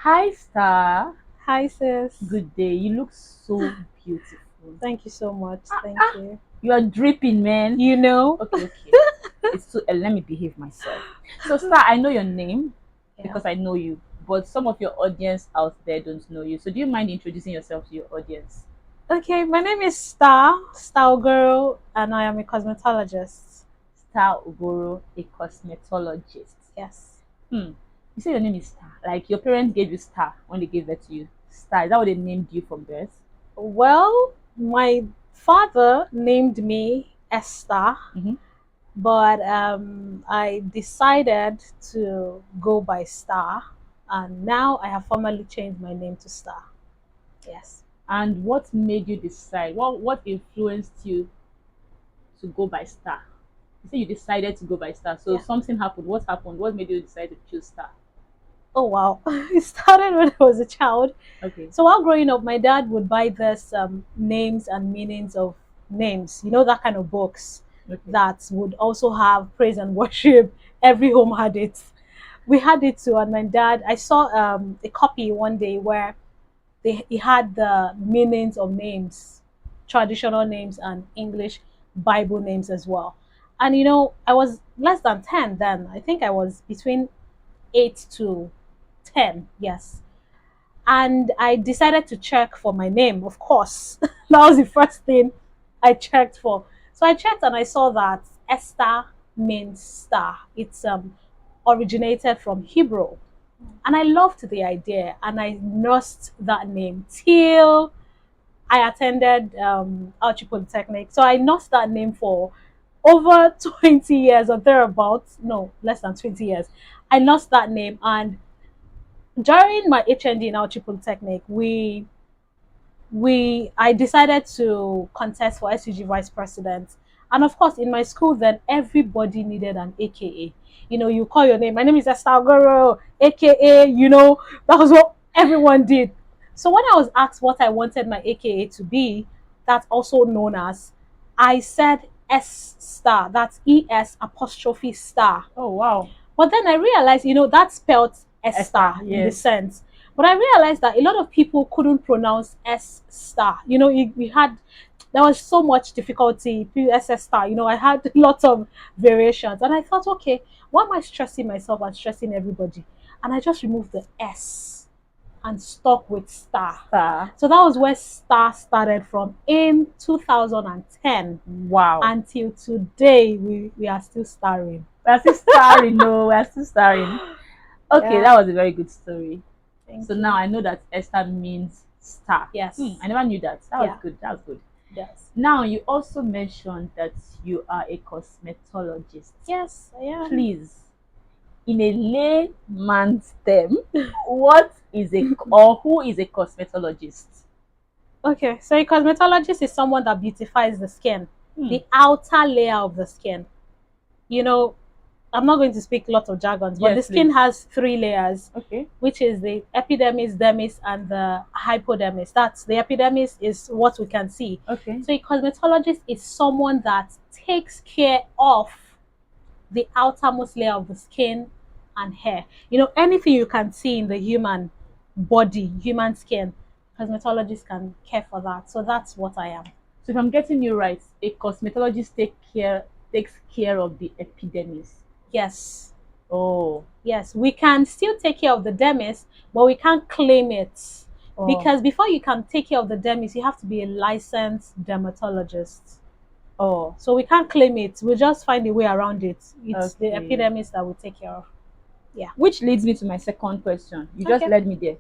Hi, Star. Hi, sis. Good day. You look so beautiful. Thank you so much. Thank you. You are dripping, man. You know? Okay. It's too early. Let me behave myself. So, Star, I know your name Yeah. because I know you, but some of your audience out there don't know you. So, do you mind introducing yourself to your audience? Okay, my name is Star Girl, and I am a cosmetologist. Star Ogoro, a cosmetologist. Yes. Hmm. You say your name is Star. Like your parents gave you Star when they gave birth to you. Star. Is that what they named you from birth? Well, my father named me Esther, Mm-hmm. but I decided to go by Star, and now I have formally changed my name to Star. Yes. And what made you decide? What influenced you to go by Star? You say you decided to go by Star. So Yeah. something happened. What happened? What made you decide to choose Star? Oh, wow. It started when I was a child. Okay. So while growing up, my dad would buy this names and meanings of names. You know, that kind of books Okay. that would also have praise and worship. Every home had it. We had it too. And my dad, I saw a copy one day where he had the meanings of names, traditional names and English Bible names as well. And you know, I was less than 10 then. I think I was between 8 to 10. Yes, and I decided to check for my name, of course. That was the first thing I checked for. So I checked and I saw that Esther means star. It's originated from Hebrew. And I loved the idea and I nursed that name till I attended Archie Polytechnic. So I nursed that name for over 20 years or thereabouts. No, less than 20 years. I nursed that name, and during my HND in Archie Polytechnic, I decided to contest for SUG vice president. And of course, in my school, then everybody needed an AKA. You know, you call your name. My name is Esther Goro, AKA. You know, that was what everyone did. So when I was asked what I wanted my AKA to be, that's also known as, I said S star. That's ES apostrophe star. Oh wow. But then I realized, you know, that spelled Esther Esther. in the Yes. sense. But I realized that a lot of people couldn't pronounce S star. You know, we had, there was so much difficulty, S star. You know, I had lots of variations. And I thought, okay, why am I stressing myself and stressing everybody? And I just removed the S and stuck with star. Star. So that was where star started from in 2010 Wow. until today. We are still starring. We're still starring. No, we're still starring. Okay, Yeah. that was a very good story. Thank So now you. I know that Esther means star. Yes. I never knew that. That was Yeah. good. That was good. Yes. Now you also mentioned that you are a cosmetologist. Yes, I am. Please, in a layman's term, what is a or who is a cosmetologist? Okay, so a cosmetologist is someone that beautifies the skin, Hmm. the outer layer of the skin. You know, I'm not going to speak lots of jargons, but the Yes, skin please. has three layers, Okay. which is the epidermis, dermis, and the hypodermis. That's the epidermis is what we can see. Okay. So a cosmetologist is someone that takes care of the outermost layer of the skin and hair. You know, anything you can see in the human body, human skin, cosmetologists can care for that. So that's what I am. So if I'm getting you right, a cosmetologist takes care of the epidermis. Yes. Oh. Yes. We can still take care of the dermis, but we can't claim it. Oh. Because before you can take care of the dermis, you have to be a licensed dermatologist. Oh. So we can't claim it. We'll just find a way around it. It's the Okay. epidermis that we take care of. Yeah. Which leads me to my second question. You just Okay. led me there.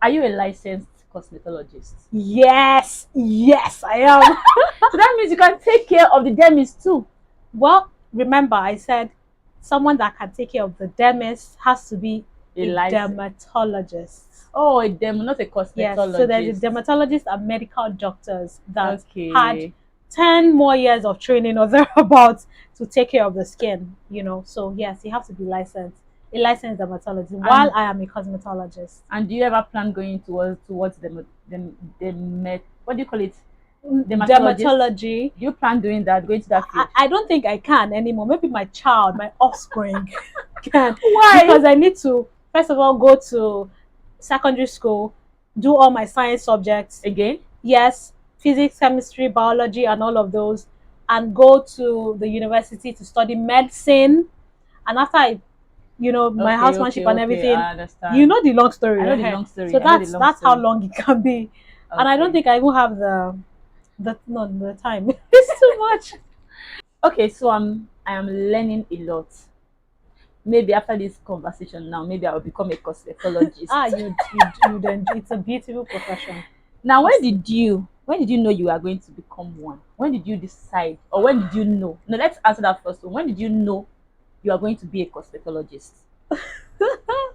Are you a licensed cosmetologist? Yes. Yes, I am. So that means you can take care of the dermis too. Well, remember, I said someone that can take care of the dermis has to be A a license. dermatologist. Oh, a derm, not a Yes, so there's a cosmetologist. dermatologist and medical doctors that had Okay. 10 more years of training or thereabouts to take care of the skin, you know. So, yes, you have to be licensed, a licensed dermatologist, while And I am a cosmetologist. do you ever plan going towards the what do you call it? Dermatologist? Dermatology, Do you plan doing that, going to that field? I don't think I can anymore. Maybe my child, my offspring can, Why? because I need to, first of all, go to secondary school, do all my science subjects. Again? Yes, physics, chemistry, biology, and all of those, and go to the university to study medicine. And after I, my Okay, housemanship okay, and okay. everything, I you understand. know the long story I know the ahead. long So story. I know the that's long that's how story. long it can be, and I don't Okay. think I even have the time. It's too much. Okay, so I am learning a lot. Maybe after this conversation now, maybe I will become a cosmetologist. Ah, you then it's a beautiful profession. Now, Trust me. when did you know you are going to become one? When did you decide, or when did you know? No, let's answer that first one. When did you know you are going to be a cosmetologist?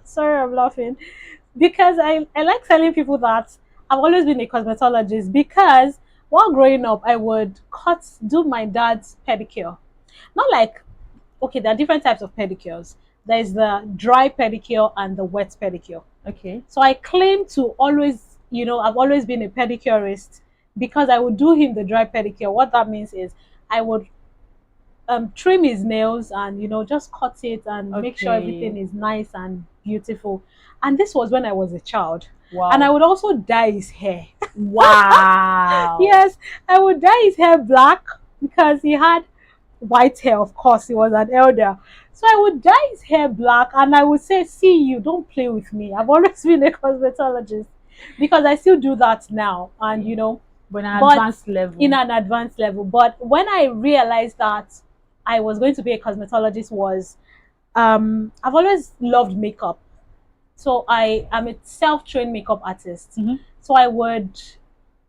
Sorry, I'm laughing because I like telling people that I've always been a cosmetologist because while growing up, I would do my dad's pedicure. Not like, okay, there are different types of pedicures. There's the dry pedicure and the wet pedicure. Okay. So I claim to always, I've always been a pedicurist because I would do him the dry pedicure. What that means is I would trim his nails and just cut it and make sure Okay. everything is nice and beautiful. And this was when I was a child. And I Wow. would also dye his hair. Wow. Yes, I would dye his hair black because he had white hair, of course. He was an elder. So I would dye his hair black and I would say, see you, don't play with me. I've always been a cosmetologist because I still do that now. And But an but advanced in level. an advanced level. But when I realized that I was going to be a cosmetologist was I've always loved makeup. So I am a self-trained makeup artist. Mhm. So I would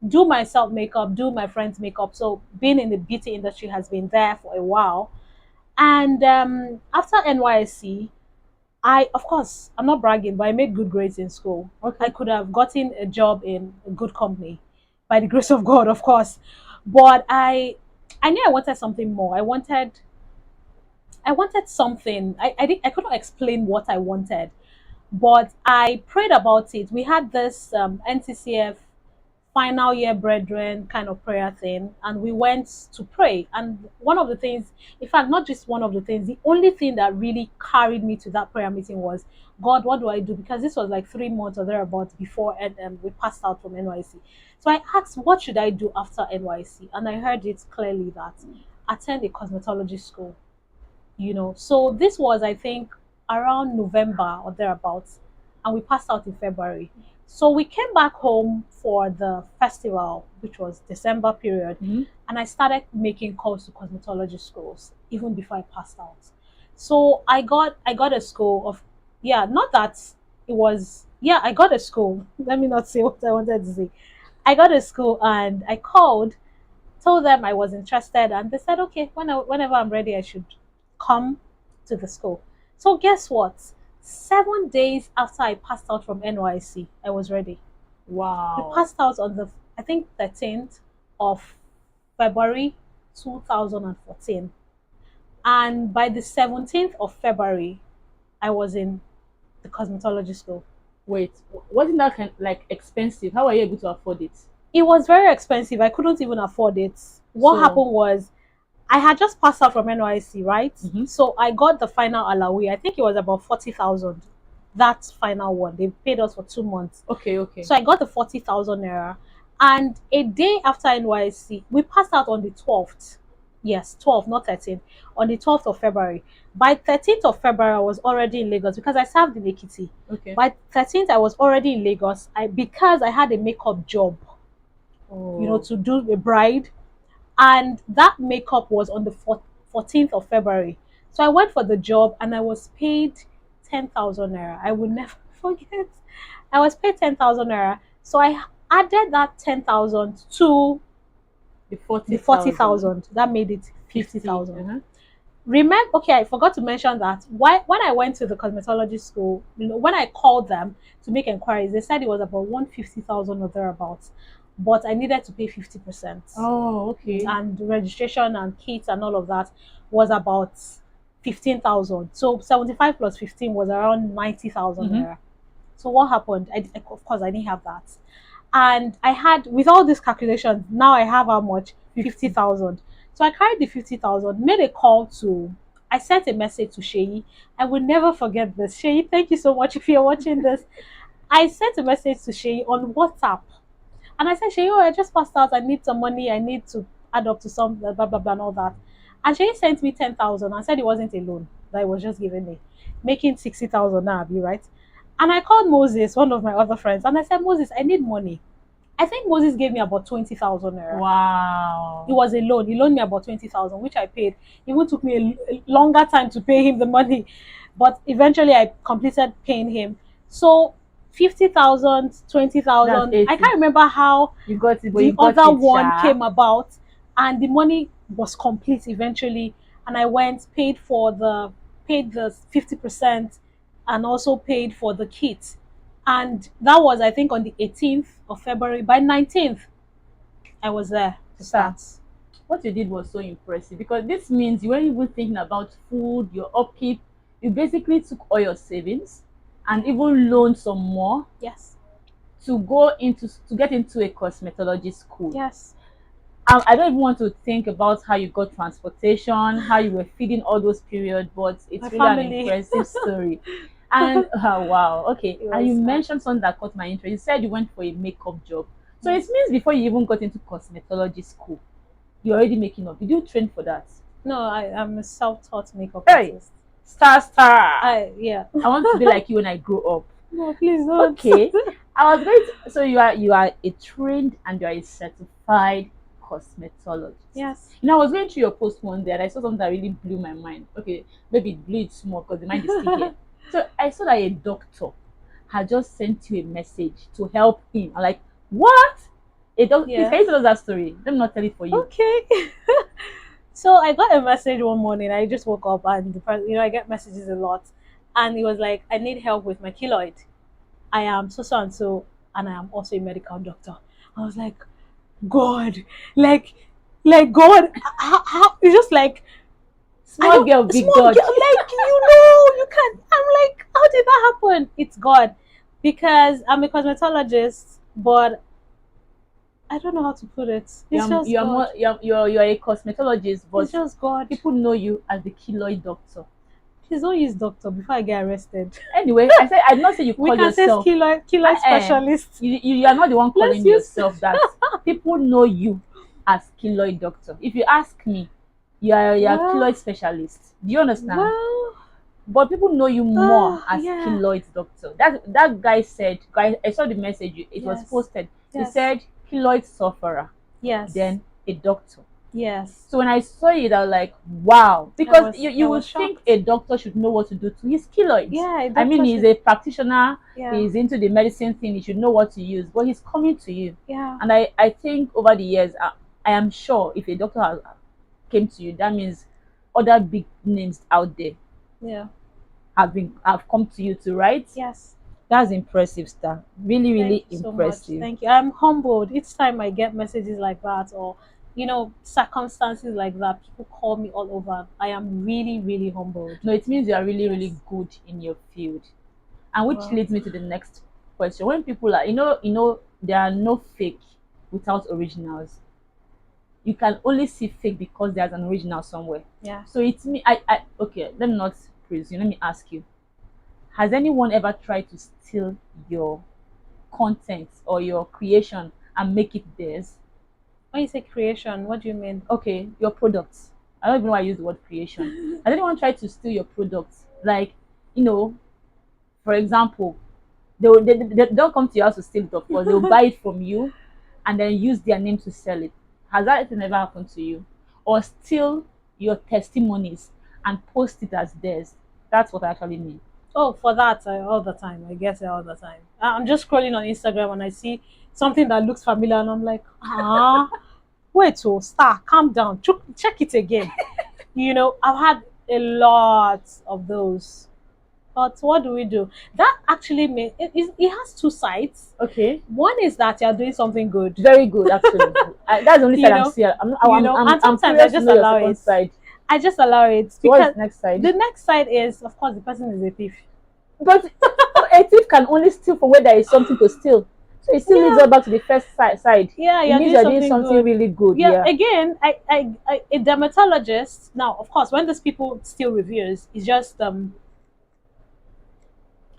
do myself makeup, do my friends makeup. So being in the beauty industry has been there for a while. And after NYSC, of course, I'm not bragging, but I made good grades in school. I Okay. could have gotten a job in a good company by the grace of God, of course. But I knew I wanted something more. I wanted something. I couldn't explain what I wanted, but I prayed about it. We had this NTCF final year brethren kind of prayer thing, and we went to pray. And one of the things, in fact, not just one of the things, the only thing that really carried me to that prayer meeting was, God, what do I do? Because this was like 3 months or thereabouts before and we passed out from NYC. So I asked, what should I do after NYC? And I heard it clearly that attend a cosmetology school. So this was, I think, around November or thereabouts, and we passed out in February. So we came back home for the festival, which was December period, Mhm. and I started making calls to cosmetology schools even before I passed out. So I got a school of, yeah, not that it was, yeah, I got a school. Let me not say what I wanted to say. I got a school and I called, told them I was interested, and they said, okay, whenever I'm ready, I should come to the school. So, guess what? 7 days after I passed out from NYC, I was ready. We Wow. passed out on the, I think, 13th of February 2014. And by the 17th of February, I was in the cosmetology school. Wait, wasn't that like expensive? How are you able to afford it? It was very expensive. I couldn't even afford it. What So, happened was I had just passed out from NYC, right? mhm. So I got the final alawi. I think it was about 40,000. That final one. They paid us for 2 months. Okay, okay. So I got the 40,000 naira. And a day after NYC, we passed out on the 12th. Yes, 12th, not 13th. On the 12th of February. By 13th of February, I was already in Lagos because I served in Ekiti. Okay. By 13th, I was already in Lagos because I had a makeup job, Oh, to do a bride, and that makeup was on the 14th of February. So I went for the job and I was paid 10,000 naira. I would never forget. I was paid 10,000 naira. So I added that 10,000 to the the 40,000. 40,000. That made it 50. 50,000. Uh-huh. Remember, okay, I forgot to mention that when I went to the cosmetology school, when I called them to make inquiries, they said it was about 150,000 or thereabouts, but I needed to pay 50%. Oh, okay. And registration and kits and all of that was about 15,000. So 75 plus 15 was around 90,000 Mm-hmm. naira. So what happened? Of course, I didn't have that. And I had, with all these calculations, now I have how much? 50. 50,000. So I carried the 50,000, made a call to, I sent a message to Sheyi. I will never forget this. Sheyi, thank you so much if you're watching this. I sent a message to Shay on WhatsApp, and I said, Shay, oh, I just passed out. I need some money. I need to add up to some blah blah blah and all that. And Shay sent me 10,000 and said it wasn't a loan that he was just giving me, making 60,000 now. Be right. And I called Moses, one of my other friends, and I said, Moses, I need money. I think Moses gave me about 20,000 naira. It Wow. was a loan. He loaned me about 20,000, which I paid. It even took me a longer time to pay him the money, but eventually I completed paying him. So 50,000, twenty That's thousand. I 80. can't remember how You got it, but you the got other it, one Sha. came about, and the money was complete eventually. And I went, paid the 50%, and also paid for the kit. And that was, I think, on the 18th of February. By 19th, I was there to Sir, start. what you did was so impressive because this means you weren't even thinking about food, your upkeep. You basically took all your savings and even loaned some more Yes. to get into a cosmetology school. Yes. I don't even want to think about how you got transportation, how you were feeding all those periods, but My it's really an family. impressive story. And wow, okay. It And you was hard. mentioned something that caught my interest. You said you went for a makeup job. So it Yes. means before you even got into cosmetology school, you're already making up. Did you train for that? No, I'm a self-taught makeup Hey, artist. star. Yeah. I want to be like you when I grow up. No, please don't. Okay. I was going to, so you are a trained and you are a certified cosmetologist. Yes. I was going through your post one day and I saw something that really blew my mind. Okay, maybe it blew it small because the mind is still here. So I saw that a doctor had just sent you a message to help him. I'm like, what? A doctor? Please, can you Yes. tell us that story? Let me not tell it for you. Okay. So I got a message one morning. I just woke up, and I get messages a lot, and it was like, I need help with my keloid. I am so so and so, and I am also a medical doctor. I was like, God, like, God, how it's just like, I Small don't, girl, big small God. girl, like, you can. I'm like, how did that happen? It's God, because I'm a cosmetologist, but I don't know how to put it. It's just You're more God. you're a cosmetologist, It's but just God. people know you as the keloid doctor. Please don't use doctor before I get arrested. Anyway, I did not say you We call can say yourself. keloid specialist. You are not the one Let's calling use. yourself that. People know you as keloid doctor. If you ask me, you are a Well, keloid specialist. Do you understand? well. But people know you more as Yeah. keloid doctor. That guy said, guy, I saw the message. It was Yes. posted. He Yes. said keloid sufferer, Yes. then a doctor. Yes. So when I saw it, I was like, wow. I Because was you I was would think shocked. a doctor should know what to do to his keloids. Yeah, a I mean, doctor he's should. a practitioner, Yeah. he's into the medicine thing, he should know what to use, but he's coming to you. Yeah. And I think over the years, I am sure if a doctor came to you, that means other big names out there Yeah. have come to you to write. Yes. That's impressive, star. Really, Thank really you so much. impressive. Thank you. I'm humbled each time I get messages like that, or circumstances like that. People call me all over. I am really, really humbled. No, it means you are really, Yes. really good in your field. And which Well, leads me to the next question. When people are, there are no fake without originals. You can only see fake because there's an original somewhere. yeah. So it's me. Okay. Let me not presume. Let me ask you: has anyone ever tried to steal your content or your creation and make it theirs? When you say creation, what do you mean? Okay, your products. I don't even know why I use the word creation. Has anyone tried to steal your products? Like, you know, for example, they don't come to your house to steal it, of course. They'll buy it from you and then use their name to sell it. Has that ever happened to you? Or steal your testimonies and post it as theirs? That's what I actually mean. Oh, for that, all the time. I get it all the time. I'm just scrolling on Instagram and I see something that looks familiar, and I'm like, wait, oh, star, calm down, check it again. I've had a lot of those. But what do we do? That actually it has two sides. Okay, One is that you're doing something good, very good actually. That's the only side you I'm know, seeing. I'm and sometimes I curious to just know your allow second it. side. I just allow it So what's because the next side? the next side is, of course, the person is a thief. But a thief can only steal from where there is something to steal. So it still leads Yeah, us back to the first side. yeah, It you're means doing you're doing something something good. really good. Yeah, Yeah. again, a dermatologist. Now, of course, when these people steal reviews, it's just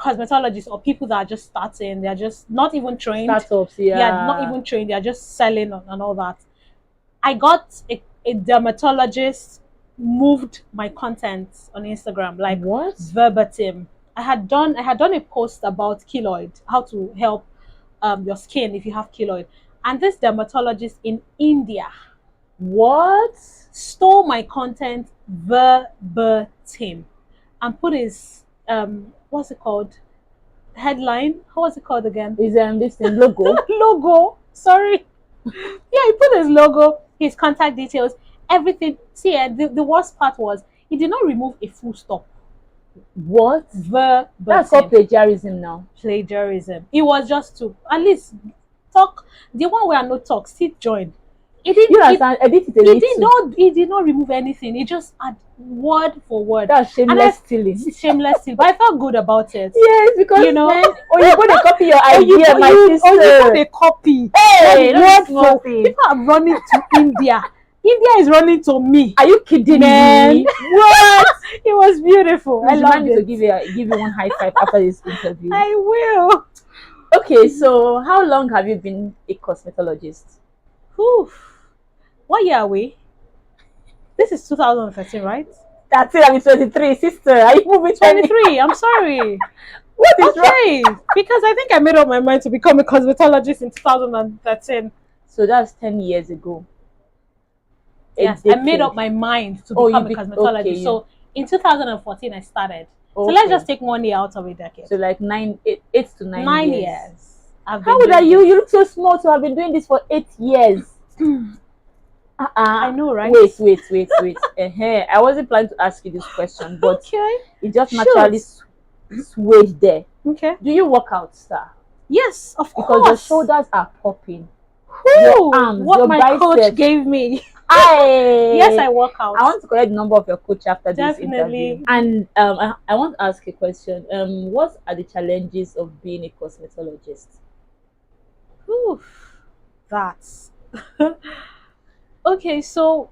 cosmetologists or people that are just starting, they're just not even trained. Startups, Yeah, not yeah. even trained, they're just selling and all that. I got a dermatologist moved my content on Instagram like What? verbatim. I had done a post about keloid, how to help your skin if you have keloid. And this dermatologist in India What? stole my content verbatim and put his what's it called? Headline. How was it called again? Is this thing logo? Logo. Sorry. Yeah, he put his logo, his contact details, everything. See, the worst part was he did not remove a full stop. What? That's called Verbatim. plagiarism now. Plagiarism. It was just to at least talk. The one where no talk, still join. He didn't. You understand? Edit it a He did little. not. He did not remove anything. He just add word for word. That's And shameless stealing. shameless still, but I felt good about it. Yes, because You know, then or you go to copy your or you idea, my sister. or you got a copy. Hey, Word that's for small thing. people are running to India. India is running to me. Are you kidding Man. me? What? It was beautiful. I Please loved remind me to it. give you one high five after this interview. I will. Okay, so how long have you been a cosmetologist? Whew. What year are we? This is 2013, right? That's it. I'm 23, sister. Are you moving 23. I'm sorry. What is wrong? Okay, because I think I made up my mind to become a cosmetologist in 2013. So that's 10 years ago. A Yes, I made decade. up my mind to Oh, become a cosmetologist. okay. So in 2014, I started. So Okay. let's just take 1 year out of a decade. So like 8 to 9 9 years. years. I've How been old are doing you? this. You look so small to have been doing this for 8 years. I know, right? Wait. I wasn't planning to ask you this question, but Okay. it just Shoot. naturally swayed there. Okay. Do you work out, sir? Yes, of Because course. your shoulders are popping. Whew, your arms, what your my coach biceps. gave me. I Yes, I work out. I want to collect the number of your coach after this Definitely. interview. And I want to ask a question. What are the challenges of being a cosmetologist? Whew, that's okay. So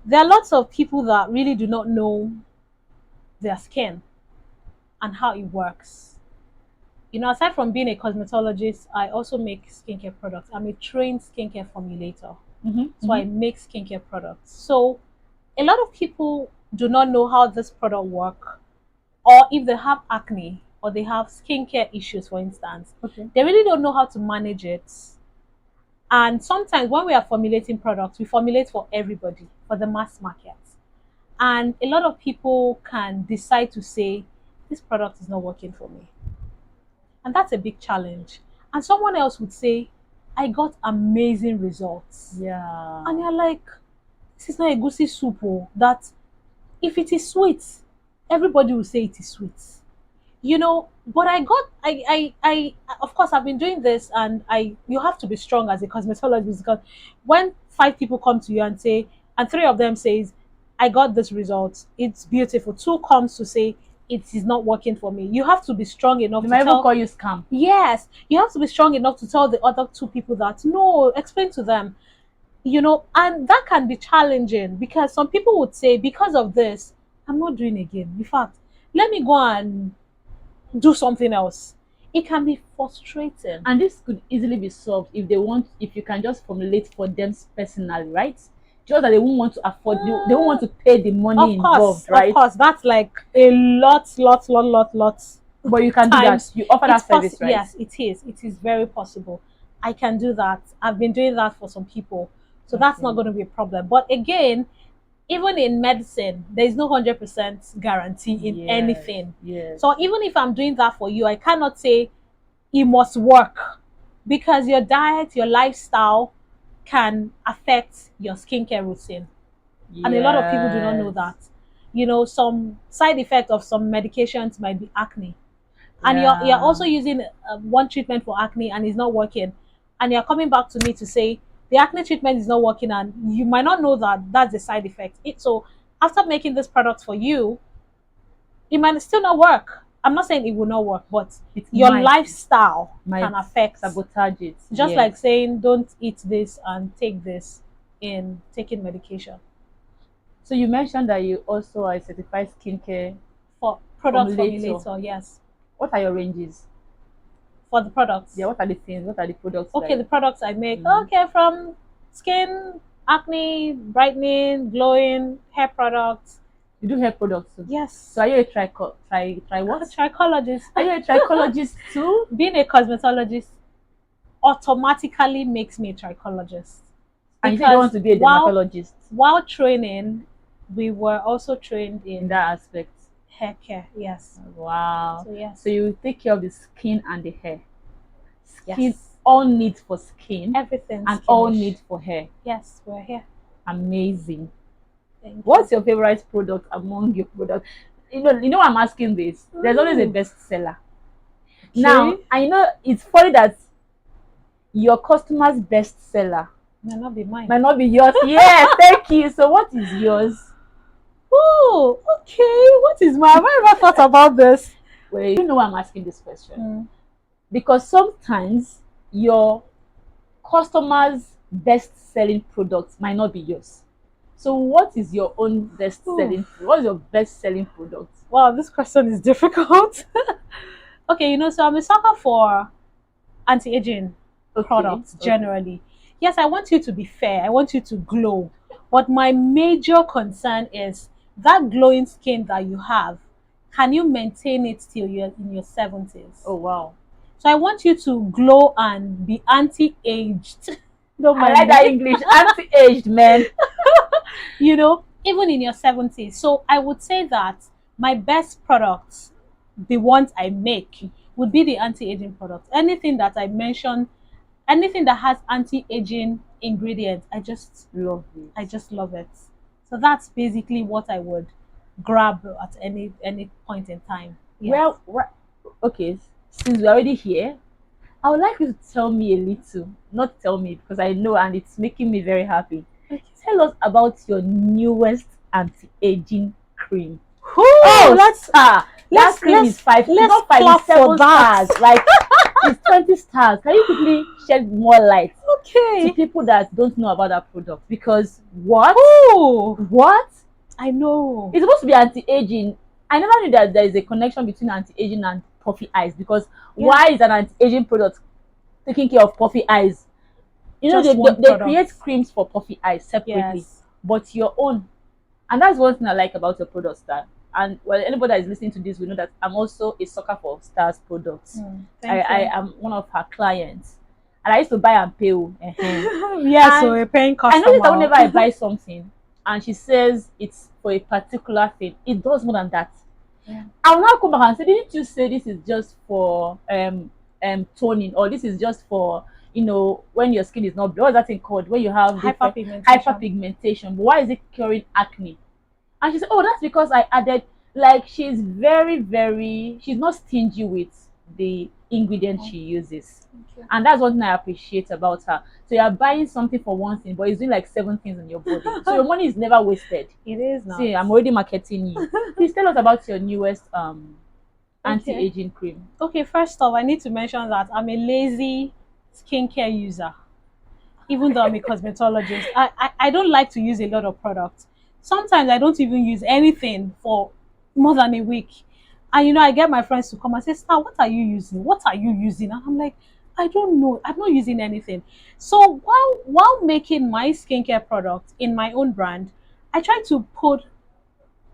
there are lots of people that really do not know their skin and how it works. Aside from being a cosmetologist, I also make skincare products. I'm a trained skincare formulator. So I make skincare products. So a lot of people do not know how this product work, or if they have acne or they have skincare issues, for instance, Okay. they really don't know how to manage it. And sometimes when we are formulating products, we formulate for everybody, for the mass market. And a lot of people can decide to say, this product is not working for me. And that's a big challenge. And someone else would say, I got amazing results. Yeah. And you're like, this is not a goosey soup. Oh, that if it is sweet, everybody will say it is sweet. But I of course I've been doing this, and you have to be strong as a cosmetologist, because when 5 people come to you and say, and 3 of them says, I got this result, it's beautiful, 2 comes to say it is not working for me, you have to be strong enough They to might even tell. call you scam. Yes, you have to be strong enough to tell the other 2 people that, no, explain to them, and that can be challenging, because some people would say, because of this, I'm not doing again. In fact, let me go and do something else. It can be frustrating. And this could easily be solved if you can just formulate for them personally, right? Just that they won't want to afford you, they won't want to pay the money involved, right? Of course, that's like a lot. But you can times. do that. You offer that service, right? Yes, it is. It is very possible. I can do that. I've been doing that for some people, so that's not Okay. going to be a problem. But again, even in medicine, there is no 100% guarantee in Yes, anything. yes. So even if I'm doing that for you, I cannot say it must work, because your diet, your lifestyle can affect your skincare routine. And a lot of people do not know that. Some side effect of some medications might be acne. And you're also using one treatment for acne and it's not working. And you're coming back to me to say the acne treatment is not working, and you might not know that that's the side effect. So after making this product for you, it might still not work. I'm not saying it will not work, but your lifestyle can affect, sabotage it. just Yes. like saying don't eat this and take this in taking medication. So you mentioned that you also are a certified skincare. Product Formulator. formulator, yes. What are your ranges? For the Yeah, products. what are the things? What are the products Okay, like? the products I make. Mm-hmm. Okay, from skin, acne, brightening, glowing, hair products. You do hair products too. So Yes. are you a try what? Trichologist. Are you a trichologist too? Being a cosmetologist automatically makes me a trichologist And you say you don't want because to be a while dermatologist training, we were also trained in in that aspect. hair care. Yes. Wow. So yes, So you take care of the skin and the hair. Skin, yes, all needs for skin everything and all skinish. needs for hair. Yes, we're here. Amazing. Thank you. What's your favorite product among your products? You know I'm asking this. There's always a Ooh, bestseller. Now, okay. I know it's funny that your customer's bestseller May not be mine. might not be yours. Yes, thank you. So what is yours? Oh, okay. What is my? Have I ever thought about this? Well, you know why I'm asking this question. Mm. Because sometimes your customers' best selling products might not be yours. So what is your own best Ooh. selling? What's your best selling product? Wow, this question is difficult. Okay, so I'm a sucker for anti-aging Okay, products okay. generally. Yes, I want you to be fair. I want you to glow. But my major concern is that glowing skin that you have, can you maintain it till you're in your 70s? Oh wow. So I want you to glow and be anti-aged. Don't I mind like that me. English. Anti-aged man. Even in your 70s. So I would say that my best products, the ones I make, would be the anti-aging products. Anything that I mentioned, anything that has anti-aging ingredients, Love I it. just love it. So that's basically what I would grab at any point in time. Yes. Okay, since we're already here, I would like you to tell me a little, not tell me because I know and it's making me very happy. Okay. Tell us about your newest anti-aging cream. Whoo, Oh, star! That let's cream is five. It's let's not five. It's clap for 7 stars. that. Like it's 20 stars. Can you quickly shed more light to Okay. people that don't know about that product? Because what? Ooh, What? I know. It's supposed to be anti-aging. I never knew that there is a connection between anti-aging and puffy eyes. Because Yeah, why is an anti-aging product taking care of puffy eyes? just They, one they product. create creams for puffy eyes separately, Yes. but your own. And that's one thing I like about your product, Star. And well, anybody that is listening to this will know that I'm also a sucker for Star's products. Thank I you. am one of her clients, and I used to buy and pay. Yes, so And a paying I noticed that customer. whenever I buy something, and she says it's for a particular thing, it does more than that. Yeah. I'll now come back and say, didn't you say this is just for toning, or this is just for when your skin is not what's that thing called, when you have different Hyperpigmentation. hyperpigmentation, but why is it curing acne? And she said, oh, that's because I added, like, she's she's not stingy with the ingredients she uses. Okay. And that's one thing I appreciate about her. So you're buying something for one thing, but it's doing like 7 things in your body. So your money is never wasted. It is not. See, I'm already marketing you. Please tell us about your newest Okay. anti-aging cream. Okay, first off, I need to mention that I'm a lazy skincare user. Even though I'm a cosmetologist, I don't like to use a lot of products. Sometimes I don't even use anything for more than a week. And I get my friends to come and say, Star, what are you using? What are you using? And I'm like, I don't know. I'm not using anything. So while making my skincare product in my own brand, I try to put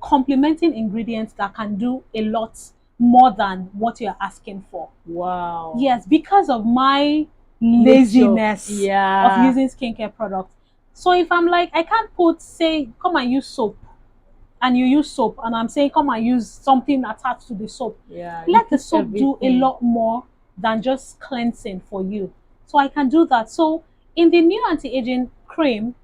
complementing ingredients that can do a lot more than what you're asking for. Wow. Yes, because of my Nature. laziness of Yeah. using skincare products. So if I'm like, I can't say, come and use soap, and you use soap, and I'm saying, come and use something attached to the soap, Yeah. You let the put soap do a everything. lot more than just cleansing for you. So I can do that. So in the new anti-aging cream,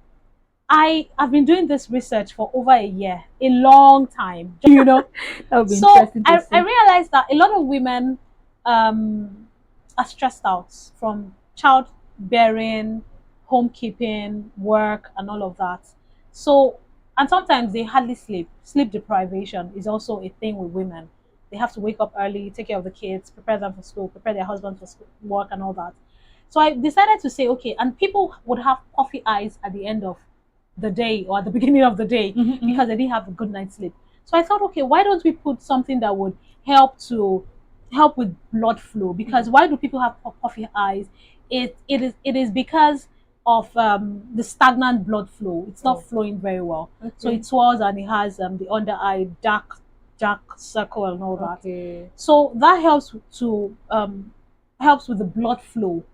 I have been doing this research for over a year, a long time, That would be So interesting to I see. realized that a lot of women um, are stressed out from childbearing, homekeeping, work, and all of that. So, and sometimes they hardly sleep. Sleep deprivation is also a thing with women. They have to wake up early, take care of the kids, prepare them for school, prepare their husband for school, work, and all that. So I decided to say, okay, and people would have puffy eyes at the end of the day or at the beginning of the day Mhm, mhm. because they didn't have a good night's sleep. So I thought, okay, why don't we put something that would help to help with blood flow? Because why do people have puffy eyes? It is because of the stagnant blood flow. It's not Oh, flowing very well. So okay. it swells and it has the under eye dark circle and all that. Okay. So that helps with the blood flow.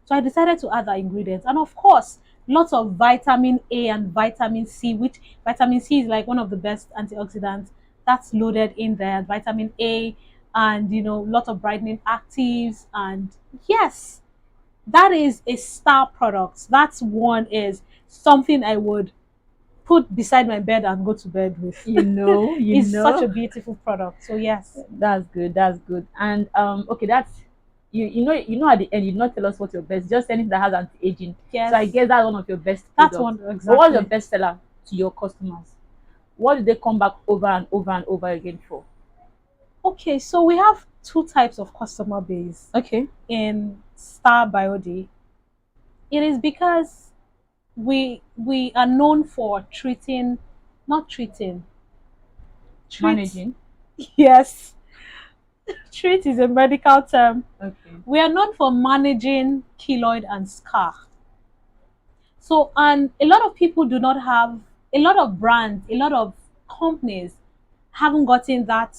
So I decided to add that ingredient. And of course, lots of vitamin A and vitamin C, which vitamin C is like one of the best antioxidants that's loaded in there. Vitamin A and lot of brightening actives. And yes, that is a star product. That's one is something I would put beside my bed and go to bed with. You know, you It's such a know. beautiful product. So yes. That's good. That's good. And okay, that's you know at the end you did not tell us what's your best, just anything that has anti-aging. So I Yes. guess that's one of your best That's products. one But what's your exactly. best seller to your customers? What do they come back over and over and over again for? Okay, so we have two types of customer base Okay. in Star Biode. It is because we are known for treating, not treating, treat. Managing. Yes, treat is a medical term. Okay. We are known for managing keloid and scar. So, and a lot of people do not have, a lot of brands, a lot of companies haven't gotten that,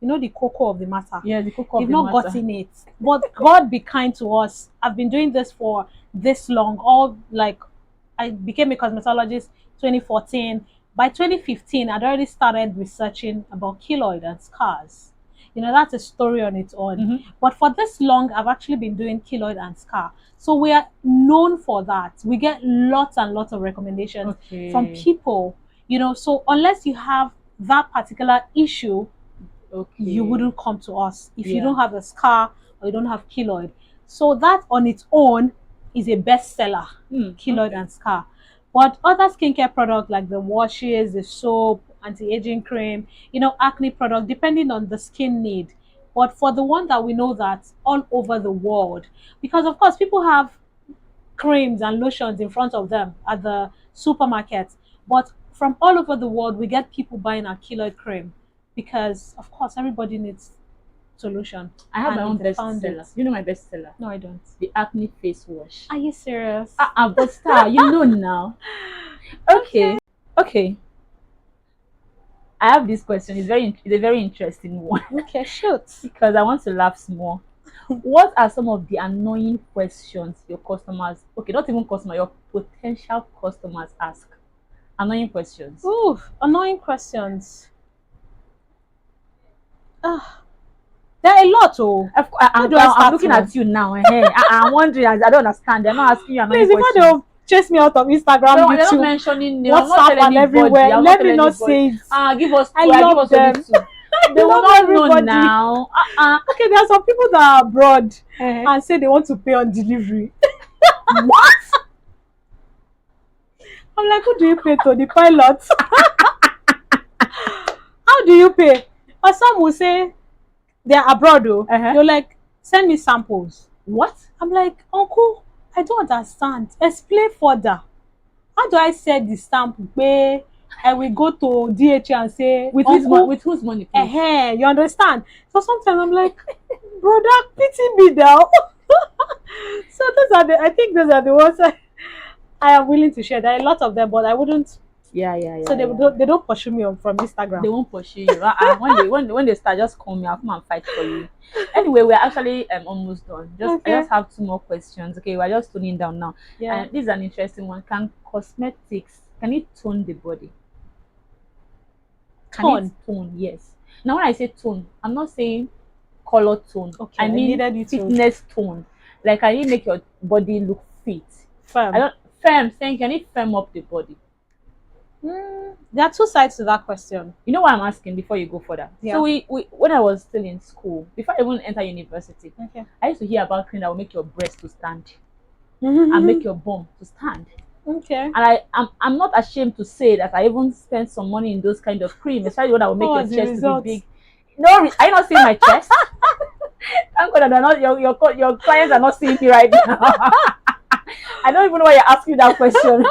the cocoa of the matter. Yeah, the cocoa of They've the not matter. gotten it. But God be kind to us. I've been doing this for this long. All like I became a cosmetologist 2014. By 2015, I'd already started researching about keloid and scars. That's a story on its own. Mm-hmm. But for this long, I've actually been doing keloid and scar. So we are known for that. We get lots and lots of recommendations from Okay. people. So unless you have that particular issue, you Okay. wouldn't come to us if you Yeah. don't have a scar or you don't have keloid. So that on its own is a bestseller, keloid Okay. and scar. But other skincare products like the washes, the soap, anti-aging cream, acne product, depending on the skin need. But for the one that we know that all over the world, because of course people have creams and lotions in front of them at the supermarket. But from all over the world, we get people buying our keloid cream because, of course, everybody needs solution, I have my and own they found it. bestseller. You know my bestseller? No, I don't. The acne face wash. Are you serious? But star, you know now. Okay. Okay. Okay. I have this question. It's a very interesting one Okay, shoot. because I want to laugh more. What are some of the annoying questions your customers, okay, not even customer, your potential customers ask? Annoying questions. Ooh, annoying questions. Ah, there are a lot. Oh, where do I I'm start looking from? at you now. I'm wondering. I don't understand. They're not asking you annoying Please, before questions. they'll chase me out of Instagram, They're not YouTube, mentioning name. I'm not WhatsApp, telling and anybody. everywhere. I'm not Let telling me not anybody. say it. Give us I two. I give love us only them. two. I They will love not know everybody. now. Okay, there are some people that are abroad Eh. and say they want to pay on delivery. What? I'm like, who do you pay to? The pilot? How do you pay? Or some will say they're abroad though. Uh-huh. You're like, send me samples. What? I'm like, uncle, I don't understand. Explain further. How do I set the stamp where I will go to DHL and say, uncle, With whose money, please? you understand? So sometimes I'm like, brother, pity me now. So I think those are the ones I am willing to share. There are a lot of them, but I wouldn't. Yeah, yeah, So yeah, they yeah. don't pursue me from They Instagram. won't pursue you. When they start, just call me. I'll come and fight for you. Anyway, we're actually almost done. I Okay. just have two more questions. Okay, we're just tuning down now. Yeah. And this is an interesting one. Can it tone the body? Can Tone. it tone? Yes. Now when I say tone, I'm not saying color tone. Okay. I mean needed you to fitness tone. Like can it make your body look fit? firm. I don't firm saying can it firm up the body? There are two sides to that question. You know what I'm asking before you go further. Yeah. So we when I was still in school, before I even enter university, Okay. I used to hear about cream that will make your breast to stand and make your bum to stand. Okay. And I'm not ashamed to say that I even spent some money in those kind of cream, especially one that will make What your was the chest to result? be big. No, are you not seeing my chest? Thank God that they're not your clients are not seeing me right now. I don't even know why you're asking that question.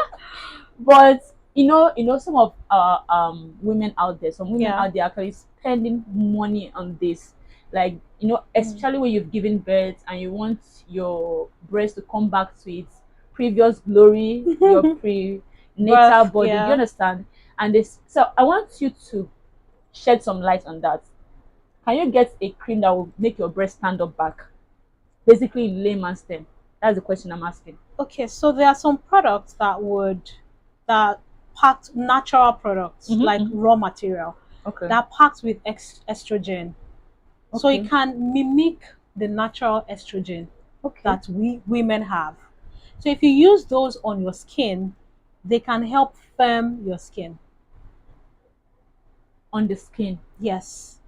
But some of our women out there, some women Yeah. out there actually spending money on this, like Mm. especially when you've given birth and you want your breast to come back to its previous glory, your prenatal Birth. body. Do you Yeah. understand? And this, so I want you to shed some light on that. Can you get a cream that will make your breast stand up back? Basically, in layman's term, that's the question I'm asking. Okay, so there are some products that packed natural products like Mm-hmm. raw material Okay. that packed with estrogen, so it Okay. can mimic the natural estrogen Okay. that we women have. So if you use those on your skin, they can help firm your skin. On the skin, Yes,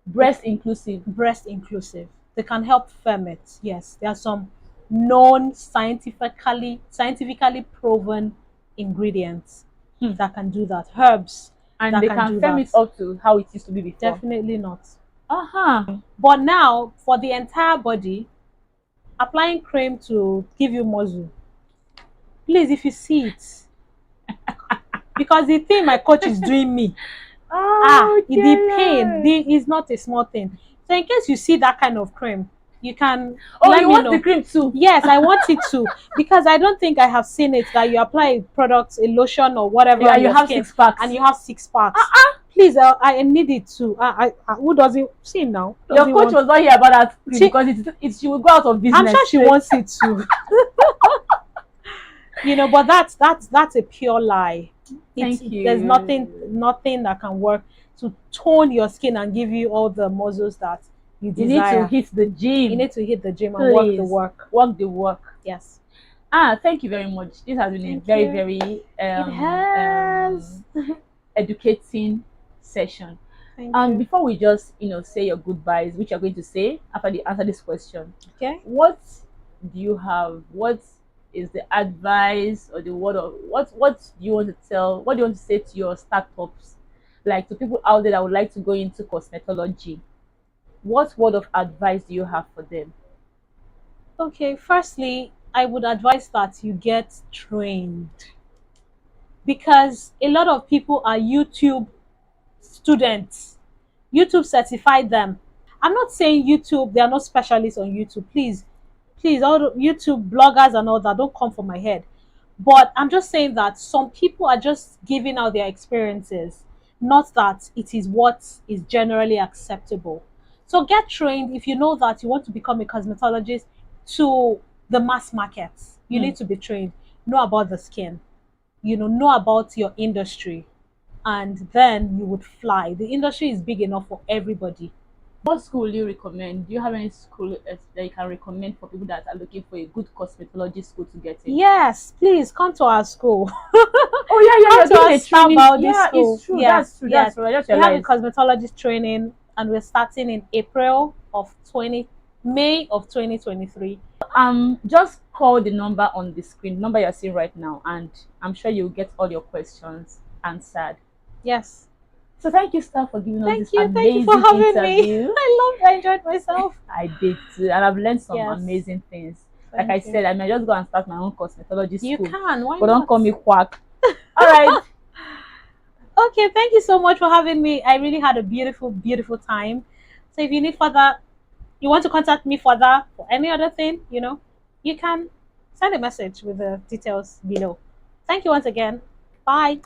they, breast inclusive. breast inclusive. They can help firm it. Yes, there are some known scientifically proven ingredients Hmm. that can do that. Herbs And that they can can do firm it that. up to how it used to be before. Definitely not. Uh-huh. But now for the entire body, applying cream to give you muscle. Please, if you see it, because the thing my coach is doing me, Oh the pain dear. is not a small thing. So in case you see that kind of cream, you can Oh, let you me want the know. cream too? Yes, I want it to, because I don't think I have seen it that you apply a product, a lotion or whatever Yeah, on you your have skin six and packs. you have six packs. Uh-uh. Please, I need it too. Who doesn't see now? Who Your doesn't coach want? was not here about that cream She, because she will go out of I'm business sure she straight. wants it too. But that's a pure lie. Thank There's you. nothing that can work to tone your skin and give you all the muscles that you You need to desire. hit the You gym. need to hit the gym and work the Please work. work the work. Yes. Thank you very much. This has been a Thank very, you. very It has. educating session. Thank you. Before we just say your goodbyes, which you're going to say after the answer this question, Okay. what do you have? What is the advice or the word of what do you want to tell? What do you want to say to your startups, like to people out there that would like to go into cosmetology? What word of advice do you have for them? Okay. Firstly, I would advise that you get trained, because a lot of people are YouTube students. YouTube certified them. I'm not saying YouTube, they are not specialists on YouTube. Please, all the YouTube bloggers and all that, don't come for my head. But I'm just saying that some people are just giving out their experiences, not that it is what is generally acceptable. So get trained if you know that you want to become a cosmetologist to the mass market. You Hmm. need to be trained, know about the skin, know about your industry, and then you would fly. The industry is big enough for everybody. What school do you recommend? Do you have any school that you can recommend for people that are looking for a good cosmetology school to get in? Yes, please come to our school. Oh yeah, yeah, Come you're to our doing a Star training. Body Yeah, School. it's true. That's Yes, true. That's yes. true. I just We have a realized. cosmetologist training, and we're starting in April of 20 May of 2023. Just call the number on the screen, number you're seeing right now, and I'm sure you'll get all your questions answered. Yes. So thank you, Star, for giving us this Thank you for amazing having me. interview. I enjoyed myself. I did too, and I've learned some Yes. amazing things. Like I Thank you. said, I may just go and start my own cosmetology You school, can. Why but don't not? call me quack. All right. Okay, thank you so much for having me. I really had a beautiful, beautiful time. So if you need further, you want to contact me further for any other thing, you can send a message with the details below. Thank you once again. Bye.